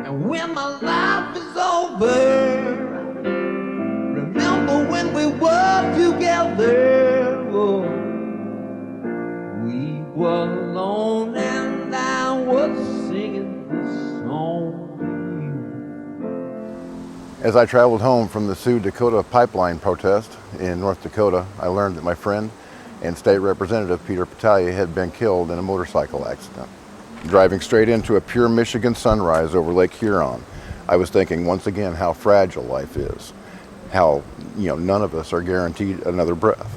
And when my life is over, remember when we were together. Oh, we were alone and I was singing this song to you. As I traveled home from the Sioux Dakota Pipeline protest in North Dakota, I learned that my friend and State Representative Peter Pettalia had been killed in a motorcycle accident. Driving straight into a pure Michigan sunrise over Lake Huron, I was thinking once again how fragile life is, how none of us are guaranteed another breath.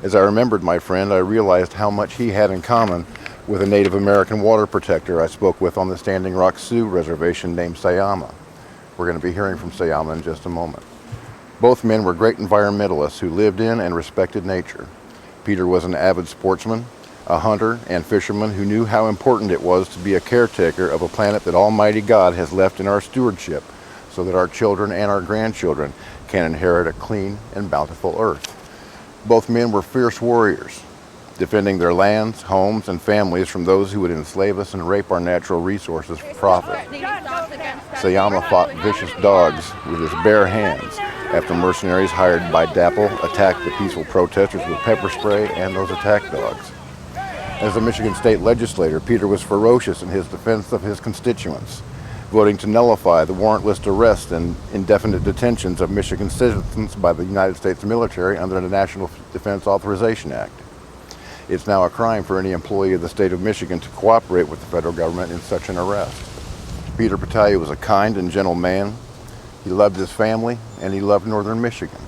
As I remembered my friend, I realized how much he had in common with a Native American water protector I spoke with on the Standing Rock Sioux Reservation named Sayama. We're going to be hearing from Sayama in just a moment. Both men were great environmentalists who lived in and respected nature. Peter was an avid sportsman, a hunter and fisherman who knew how important it was to be a caretaker of a planet that Almighty God has left in our stewardship so that our children and our grandchildren can inherit a clean and bountiful earth. Both men were fierce warriors, defending their lands, homes, and families from those who would enslave us and rape our natural resources for profit. Sayama fought vicious dogs with his bare hands after mercenaries hired by DAPL attacked the peaceful protesters with pepper spray and those attack dogs. As a Michigan state legislator, Peter was ferocious in his defense of his constituents, voting to nullify the warrantless arrest and indefinite detentions of Michigan citizens by the United States military under the National Defense Authorization Act. It's now a crime for any employee of the state of Michigan to cooperate with the federal government in such an arrest. Peter Pettalia was a kind and gentle man. He loved his family and he loved northern Michigan.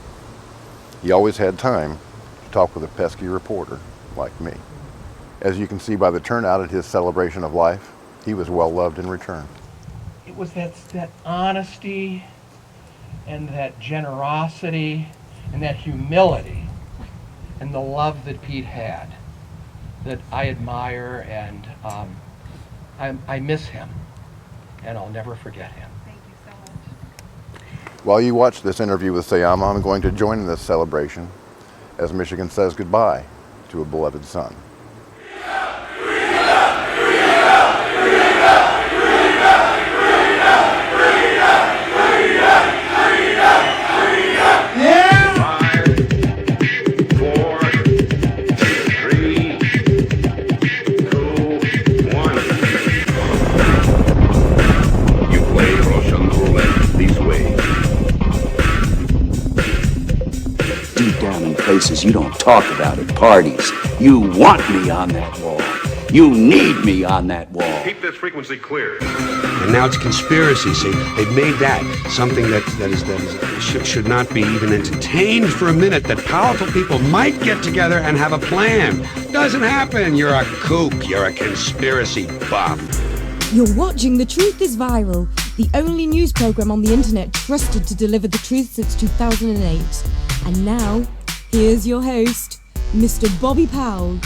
He always had time to talk with a pesky reporter like me. As you can see by the turnout at his celebration of life, he was well loved in return. It was that honesty and that generosity and that humility and the love that Pete had that I admire, and I miss him, and I'll never forget him. Thank you so much. While you watch this interview with Sayama, I'm going to join in this celebration as Michigan says goodbye to a beloved son. Places you don't talk about at parties. You want me on that wall. You need me on that wall. Keep this frequency clear. And now it's conspiracy. See, they've made that something that should not be even entertained for a minute. That powerful people might get together and have a plan. Doesn't happen. You're a kook. You're a conspiracy buff. You're watching The Truth is Viral, the only news program on the internet trusted to deliver the truth since 2008. And now, here's your host, Mr. Bobby Powell.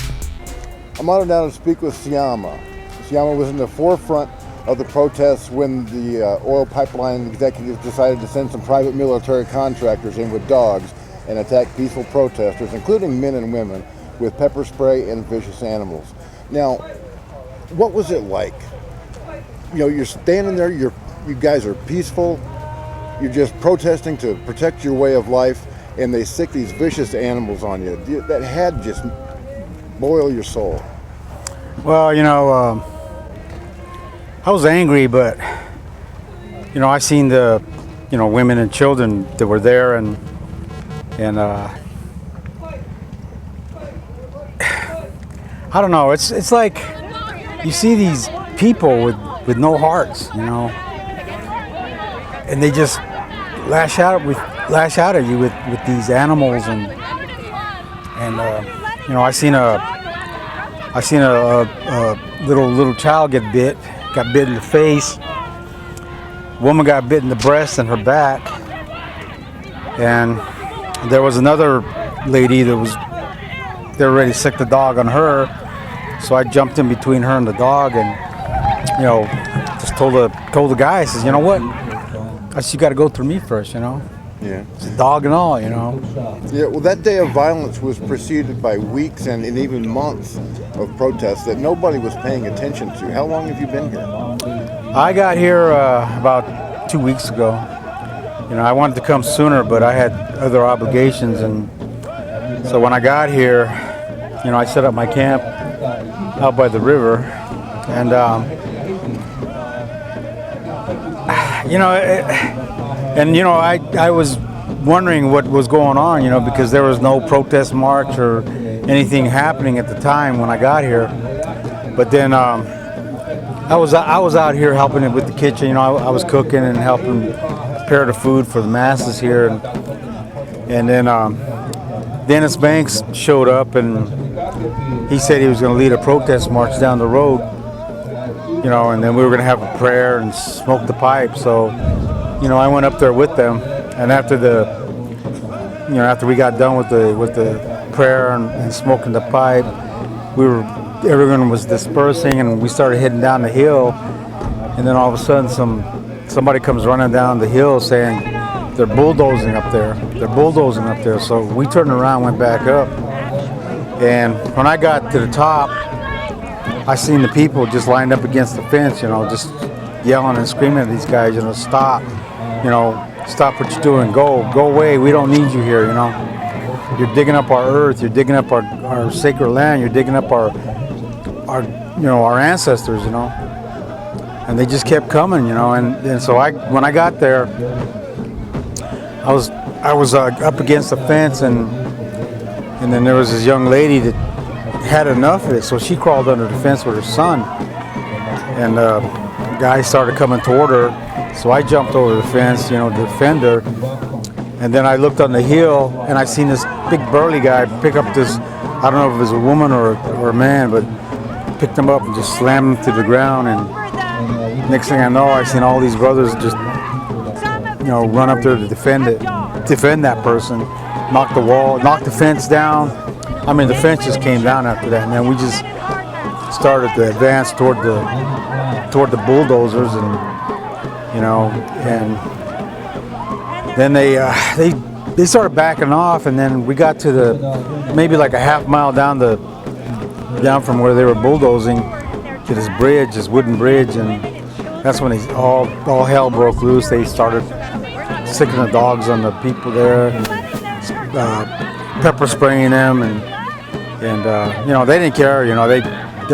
I'm honored now to speak with Sayama. Sayama was in the forefront of the protests when the oil pipeline executives decided to send some private military contractors in with dogs and attack peaceful protesters, including men and women, with pepper spray and vicious animals. Now, what was it like? You're standing there, you guys are peaceful, you're just protesting to protect your way of life, and they sick these vicious animals on you. That had just boil your soul. Well, I was angry, but I seen the women and children that were there, and I don't know. It's like you see these people with no hearts, and they just lash out at you with these animals, and I seen a little child got bit in the face. Woman got bit in the breast and her back, and there was another lady they were ready to sick the dog on her, so I jumped in between her and the dog, and just told the guy, I says, you know what? I said, you got to go through me first, Yeah. It's dog and all, you know. Yeah, well, that day of violence was preceded by weeks and even months of protests that nobody was paying attention to. How long have you been here? I got here about 2 weeks ago. You know, I wanted to come sooner, but I had other obligations, and so when I got here, you know, I set up my camp out by the river, and you know, I was wondering what was going on, you know, because there was no protest march or anything happening at the time when I got here. But then I was out here helping with the kitchen. You know, I was cooking and helping prepare the food for the masses here, and then Dennis Banks showed up, and he said he was going to lead a protest march down the road. You know, and then we were going to have a prayer and smoke the pipe. So, you know, I went up there with them, and after we got done with the prayer and smoking the pipe, everyone was dispersing, and we started heading down the hill. And then all of a sudden, somebody comes running down the hill saying they're bulldozing up there. They're bulldozing up there. So we turned around, went back up, and when I got to the top, I seen the people just lined up against the fence, you know, just yelling and screaming at these guys, you know, stop what you're doing, go away, we don't need you here, you know. You're digging up our earth, you're digging up our sacred land, you're digging up our ancestors, you know. And they just kept coming, you know, and so when I got there, I was up against the fence, and then there was this young lady that had enough of it, so she crawled under the fence with her son, and guys started coming toward her, so I jumped over the fence, you know, to defend her. And then I looked on the hill, and I seen this big burly guy pick up this, I don't know if it was a woman or a man, but picked him up and just slammed him to the ground. And next thing I know, I seen all these brothers just, you know, run up there to defend that person, knock the fence down. I mean, the fence just came down after that, and then we just started to advance toward the bulldozers, and you know, and then they started backing off, and then we got to maybe like a half mile down from where they were bulldozing to this bridge, this wooden bridge, and that's when all hell broke loose. They started sicking the dogs on the people there, pepper spraying them, and you know, they didn't care. You know, they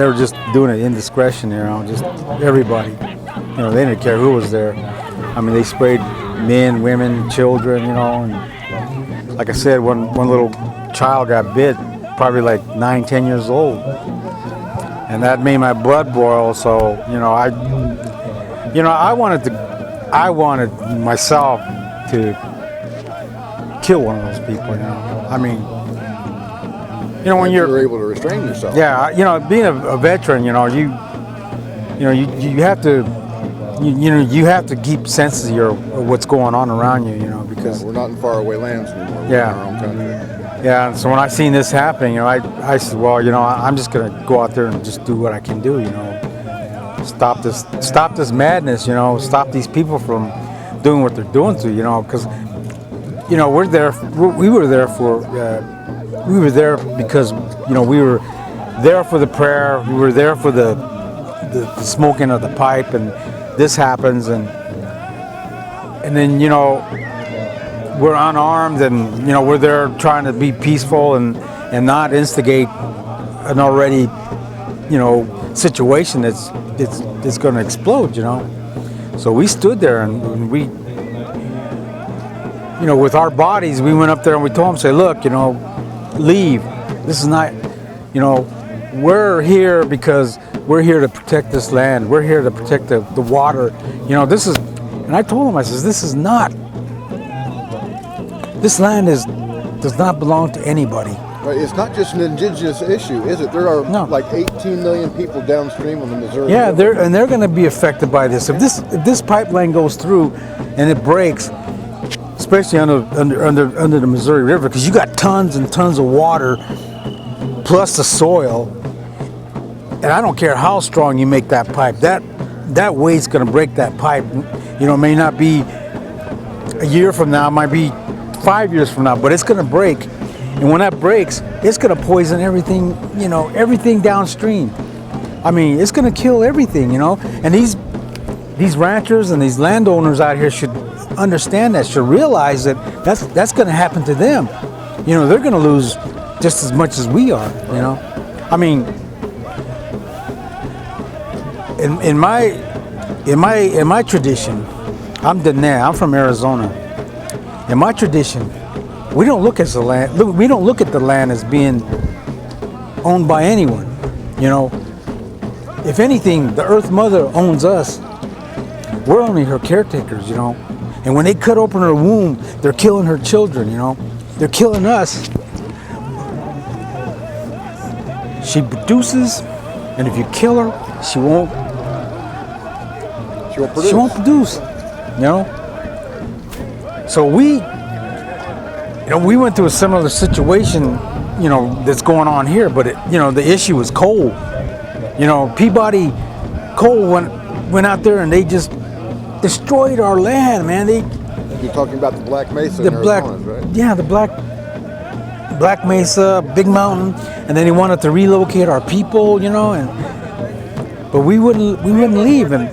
were just doing it indiscretion. You know, just everybody. You know, they didn't care who was there. I mean, they sprayed men, women, children. You know, and like I said, one little child got bit, probably like 9-10 years old, and that made my blood boil. So you know, I wanted myself to kill one of those people. You know, I mean. You know, when you're able to restrain yourself. Yeah, you know, being a veteran, you know, you have to, you have to keep sense of what's going on around you, you know, because we're not in faraway lands anymore. We're in our own country. Yeah, and so when I seen this happening, you know, I said, well, you know, I'm just gonna go out there and just do what I can do, you know, stop this madness, you know, stop these people from doing what they're doing to, you know, because, you know, we were there because, you know, we were there for the prayer, we were there for the smoking of the pipe, and this happens, and then, you know, we're unarmed, and, you know, we're there trying to be peaceful and not instigate an already, you know, situation that's going to explode, you know. So we stood there, and we, you know, with our bodies, we went up there and we told them, say, look, you know, leave. This is not, you know, we're here because we're here to protect this land. We're here to protect the water. You know, this is, and I told them, I says, this land does not belong to anybody. Right, it's not just an indigenous issue, is it? There are like 18 million people downstream on the Missouri. Yeah, they're going to be affected by this. If this pipeline goes through and it breaks, especially under the Missouri River, because you got tons and tons of water plus the soil, and I don't care how strong you make that pipe, that weight's going to break that pipe. You know, it may not be a year from now, it might be 5 years from now, but it's going to break. And when that breaks, it's going to poison everything, you know, everything downstream. I mean, it's going to kill everything, you know. And these ranchers and these landowners out here should understand that, should realize that that's going to happen to them. You know, they're going to lose just as much as we are, you know. I mean, in my tradition, I'm Diné, I'm from Arizona. In my tradition, we don't look at the land. We don't look at the land as being owned by anyone. You know, if anything, the Earth Mother owns us. We're only her caretakers. You know, and when they cut open her womb, they're killing her children. You know, they're killing us. She produces, and if you kill her, she won't produce. She won't produce. You know, so we went through a similar situation, you know, that's going on here, but you know, the issue is coal. You know, Peabody Coal went out there and they just destroyed our land, man. You're talking about the Black Mesa in Arizona, right? Yeah, the Black Mesa, Big Mountain, and then he wanted to relocate our people, you know, but we wouldn't leave, and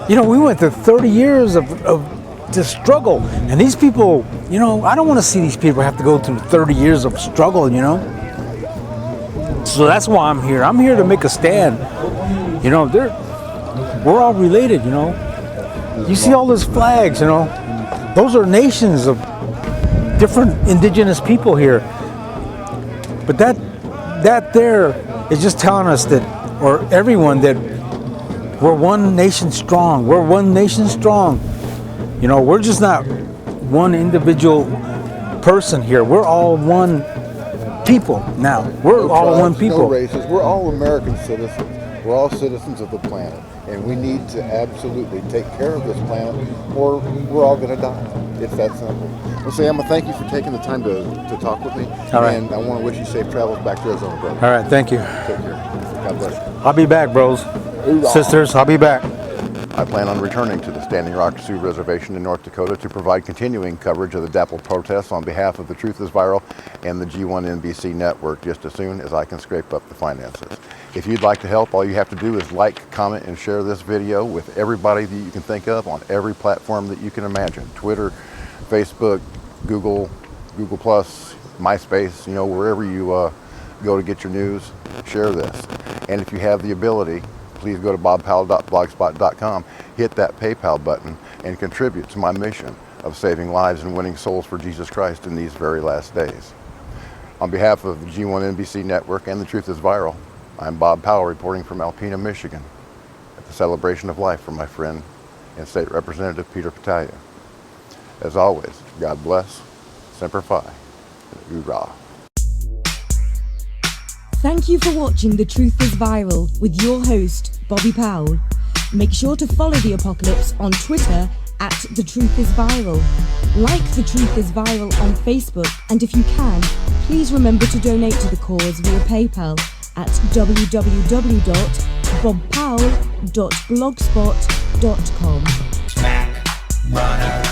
you know, we went through 30 years of just struggle, and these people, you know, I don't want to see these people have to go through 30 years of struggle, you know. So that's why I'm here. I'm here to make a stand. You know, we're all related, you know. You see all those flags, you know. Those are nations of different indigenous people here. But that there is just telling us that, or everyone, that we're one nation strong. We're one nation strong. You know, we're just not one individual person here. We're all one people now. We're all one people. No races. We're all American citizens. We're all citizens of the planet. And we need to absolutely take care of this planet or we're all going to die. It's that simple. Well, Sam, thank you for taking the time to talk with me. All right. And I want to wish you safe travels back to Arizona, brother. All right, thank you. Take care. God bless you. I'll be back, bros. Hoorah. Sisters, I'll be back. I plan on returning to the Standing Rock Sioux Reservation in North Dakota to provide continuing coverage of the DAPL protests on behalf of the Truth is Viral and the G1NBC network just as soon as I can scrape up the finances. If you'd like to help, all you have to do is like, comment, and share this video with everybody that you can think of on every platform that you can imagine. Twitter, Facebook, Google, Google+, MySpace, you know, wherever you go to get your news, share this. And if you have the ability, please go to bobpowell.blogspot.com, hit that PayPal button, and contribute to my mission of saving lives and winning souls for Jesus Christ in these very last days. On behalf of the G1NBC network and the Truth is Viral, I'm Bob Powell reporting from Alpena, Michigan, at the celebration of life for my friend and State Representative Peter Pettalia. As always, God bless, Semper Fi, and hoorah. Thank you for watching The Truth is Viral with your host, Bobby Powell. Make sure to follow The Apocalypse on Twitter at The Truth is Viral. Like The Truth is Viral on Facebook, and if you can, please remember to donate to the cause via PayPal at www.bobpowell.blogspot.com. Smack, runner,